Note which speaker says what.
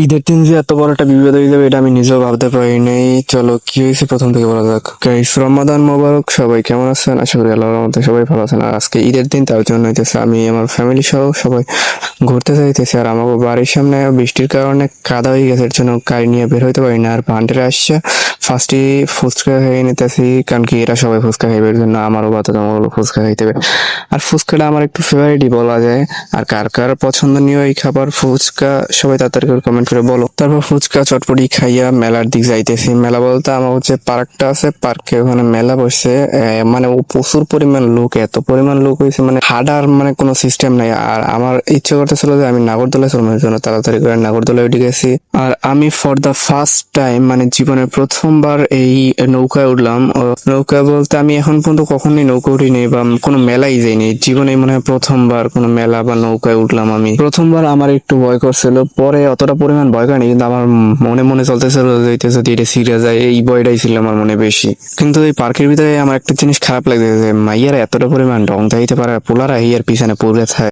Speaker 1: ঈদের দিন যে এত বড় একটা বিপদ হয়ে যাবে এটা আমি নিজেও ভাবতে পারি নাই। চলো কি হয়েছে প্রথম থেকে বলা যাক। গাইস, রমাদান মোবারক। সবাই কেমন আছেন? আশা করি আল্লাহর রহমতে সবাই ভালো আছেন। আর আজকে ঈদের দিন, তার জন্য হইতেছে আমি আমার ফ্যামিলি সহ সবাই ঘুরতে যাইতেছি। আর আমার বাড়ির সামনে বৃষ্টির কারণে কাদা হয়ে গেছে, এর জন্য গাড়ি নিয়ে বের হইতে পারি না। আর ভান্ডারে আসছে ফার্স্টে ফুচকা খেয়ে নিতেছি, কারণ কি এরা সবাই ফুচকা খাইবে, এর জন্য আমারও বাধ্যতামূলক ফুচকা খাইতে হবে। আর ফুচকাটা আমার একটু ফেভারিটই বলা যায়। আর কার কার পছন্দনীয় এই খাবার ফুচকা, সবাই তাড়াতাড়ি করে কমেন্ট করে বলো। তারপর ফুচকা চটপটি খাইয়া মেলার দিক যাইতেছি। মেলা বলতে আমার হচ্ছে পার্কটা আছে, পার্কে ওখানে মেলা বসছে। মানে ও প্রচুর পরিমাণ লোক, এত পরিমাণ লোক হয়েছে মানে হাঁটার মানে কোনো সিস্টেম নাই। আর আমার ইচ্ছে করতেছিল যে আমি নাগরদোলায় চলবো, এর জন্য তাড়াতাড়ি করে নাগরদোলায় উঠে গেছি। আর আমি ফর দ্য ফার্স্ট টাইম মানে জীবনের প্রথমবার এই নৌকায় উঠলাম। নৌকা বলতে আমি এখন পর্যন্ত কখনোই নৌকা উঠিনি বা কোনো মেলাই যাইনি, জীবনে মনে হয় প্রথমবার কোনো মেলা বা নৌকায় উঠলাম। আমি প্রথমবার আমার একটু ভয় করছিল, পরে অতটা পরিমাণ ভয় করেনি, কিন্তু আমার মনে মনে চলতেছিল যে যদি এটা সিরিয়াস যায়, এই ভয়টাই ছিল আমার মনে বেশি। কিন্তু এই পার্কের ভিতরে আমার একটা জিনিস খারাপ লাগছে যে মাইয়ারা এতটা পরিমাণ ঢং দেখাইতে পারে, পোলারা ইয়ার পিছনে পড়ে থাকে।